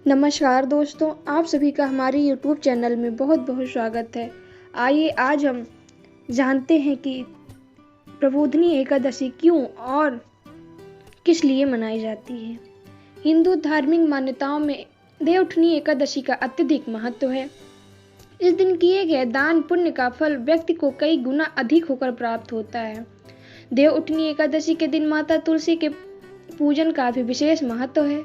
नमस्कार दोस्तों, आप सभी का हमारे YouTube चैनल में बहुत बहुत स्वागत है। आइए आज हम जानते हैं कि प्रबोधिनी एकादशी क्यों और किस लिए मनाई जाती है। हिंदू धार्मिक मान्यताओं में देवउठनी एकादशी का अत्यधिक महत्व है। इस दिन किए गए दान पुण्य का फल व्यक्ति को कई गुना अधिक होकर प्राप्त होता है। देवउठनी एकादशी के दिन माता तुलसी के पूजन का भी विशेष महत्व है।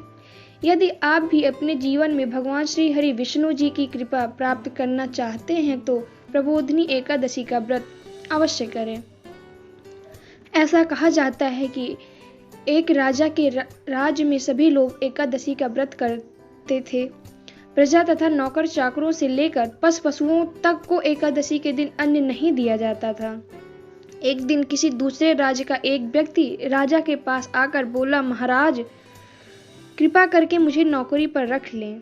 यदि आप भी अपने जीवन में भगवान श्री हरि विष्णु जी की कृपा प्राप्त करना चाहते हैं तो प्रबोधिनी एकादशी का व्रत अवश्य करें। ऐसा कहा जाता है कि एक राजा के राज्य में सभी लोग एकादशी का व्रत करते थे। प्रजा तथा नौकर चाकरों से लेकर पशुओं तक को एकादशी के दिन अन्न नहीं दिया जाता था। एक दिन किसी दूसरे राज्य का एक व्यक्ति राजा के पास आकर बोला, महाराज कृपा करके मुझे नौकरी पर रख लें।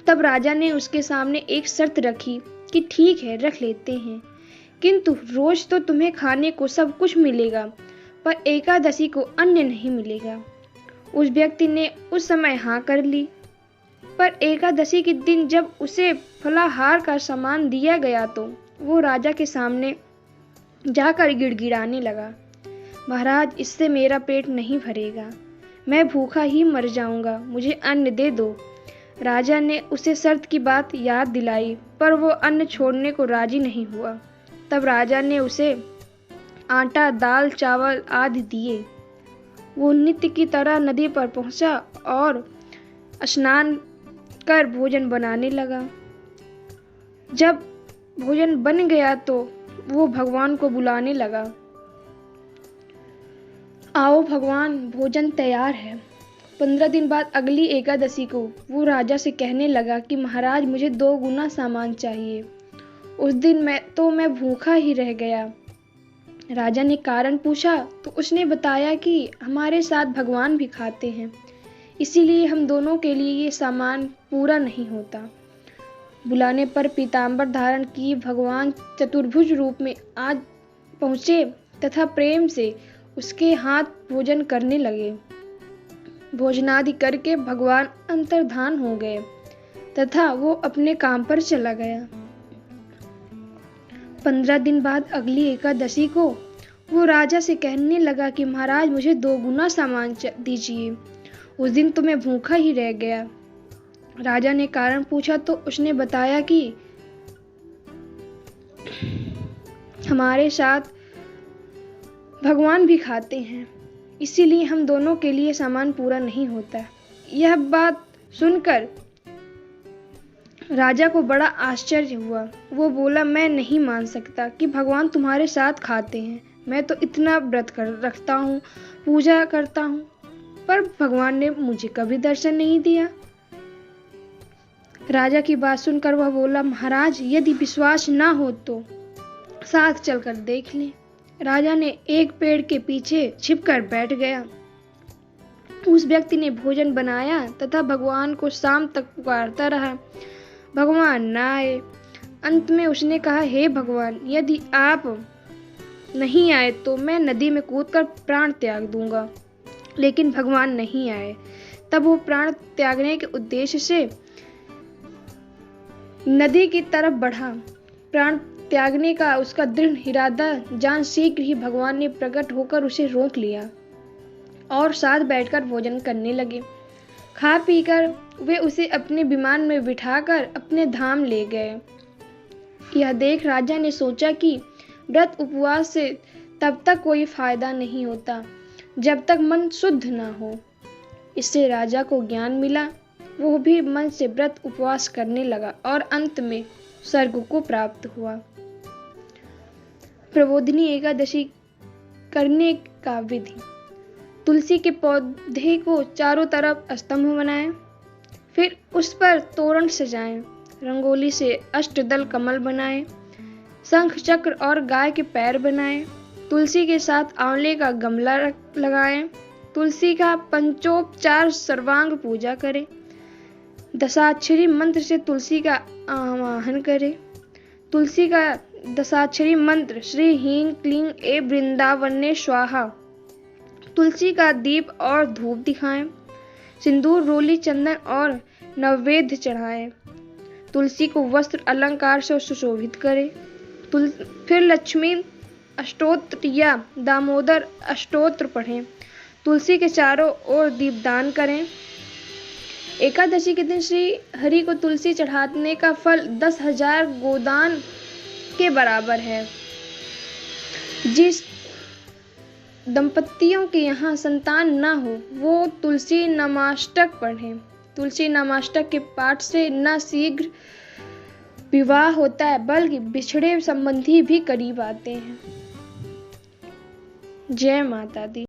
तब राजा ने उसके सामने एक शर्त रखी कि ठीक है, रख लेते हैं, किंतु रोज तो तुम्हें खाने को सब कुछ मिलेगा, पर एकादशी को अन्न नहीं मिलेगा। उस व्यक्ति ने उस समय हाँ कर ली, पर एकादशी के दिन जब उसे फलाहार का सामान दिया गया तो वो राजा के सामने जाकर गिड़गिड़ाने लगा, महाराज इससे मेरा पेट नहीं भरेगा, मैं भूखा ही मर जाऊंगा, मुझे अन्न दे दो। राजा ने उसे शर्त की बात याद दिलाई, पर वो अन्न छोड़ने को राजी नहीं हुआ। तब राजा ने उसे आटा, दाल, चावल आदि दिए। वो नित्य की तरह नदी पर पहुंचा और स्नान कर भोजन बनाने लगा। जब भोजन बन गया तो वो भगवान को बुलाने लगा, आओ भगवान, भोजन तैयार है। 15 दिन बाद अगली एकादशी को वो राजा से कहने लगा कि महाराज मुझे 2 गुना सामान चाहिए। उस दिन मैं भूखा ही रह गया। राजा ने कारण पूछा तो उसने बताया कि हमारे साथ भगवान भी खाते हैं, इसीलिए हम दोनों के लिए ये सामान पूरा नहीं होता। बुलाने पर पीताम्बर धारण किए भगवान चतुर्भुज रूप में आज पहुँचे तथा प्रेम से उसके हाथ भोजन करने लगे। भोजनादि करके भगवान अंतर्धान हो गए तथा वो अपने काम पर चला गया। 15 दिन बाद अगली एकादशी को वो राजा से कहने लगा कि महाराज मुझे 2 गुना सामान दीजिए। उस दिन तो मैं भूखा ही रह गया। राजा ने कारण पूछा तो उसने बताया कि हमारे साथ भगवान भी खाते हैं, इसीलिए हम दोनों के लिए सामान पूरा नहीं होता। यह बात सुनकर राजा को बड़ा आश्चर्य हुआ। वो बोला, मैं नहीं मान सकता कि भगवान तुम्हारे साथ खाते हैं। मैं तो इतना व्रत कर रखता हूँ, पूजा करता हूँ, पर भगवान ने मुझे कभी दर्शन नहीं दिया। राजा की बात सुनकर वह बोला, महाराज यदि विश्वास ना हो तो साथ चलकर देख लें। राजा ने एक पेड़ के पीछे छिपकर बैठ गया। उस व्यक्ति ने भोजन बनाया तथा भगवान को शाम तक पुकारता रहा। भगवान ना आए। अंत में उसने कहा, हे भगवान, यदि आप नहीं आए तो मैं नदी में कूदकर प्राण त्याग दूंगा। लेकिन भगवान नहीं आए। तब वो प्राण त्यागने के उद्देश्य से नदी की तरफ बढ़ा। प्राण त्यागने का उसका दृढ़ इरादा जान शीघ्र ही भगवान ने प्रकट होकर उसे रोक लिया और साथ बैठकर भोजन करने लगे। खा पीकर वे उसे अपने विमान में बिठाकर अपने धाम ले गए। यह देख राजा ने सोचा कि व्रत उपवास से तब तक कोई फायदा नहीं होता जब तक मन शुद्ध ना हो। इससे राजा को ज्ञान मिला। वो भी मन से व्रत उपवास करने लगा और अंत में स्वर्ग को प्राप्त हुआ। प्रबोधिनी एकादशी करने का विधि। तुलसी के पौधे को चारों तरफ स्तंभ बनाएं, फिर उस पर तोरण सजाएं, रंगोली से अष्टदल कमल बनाएं, शंख चक्र और गाय के पैर बनाएं, तुलसी के साथ आंवले का गमला लगाएं, तुलसी का पंचोपचार सर्वांग पूजा करें, दशाक्षरी मंत्र से तुलसी का आवाहन करें। तुलसी का दशाक्षरी मंत्र श्री ह्रीं क्लीं ए वृंदावने स्वाहा। तुलसी का दीप और धूप दिखाएं। सिंदूर, रोली, चंदन और नैवेद्य चढ़ाएं। तुलसी को वस्त्र अलंकार से सुशोभित करें। फिर लक्ष्मी अष्टोत्र या दामोदर अष्टोत्र पढ़ें। तुलसी के चारों ओर दीपदान करें। एकादशी के दिन श्री हरि को तुलसी चढ़ाने का फल 10,000 गोदान के बराबर है। जिस दंपतियों के यहाँ संतान न हो वो तुलसी नामाष्टक पढ़ें। तुलसी नामाष्टक के पाठ से न शीघ्र विवाह होता है बल्कि बिछड़े संबंधी भी करीब आते हैं। जय माता दी।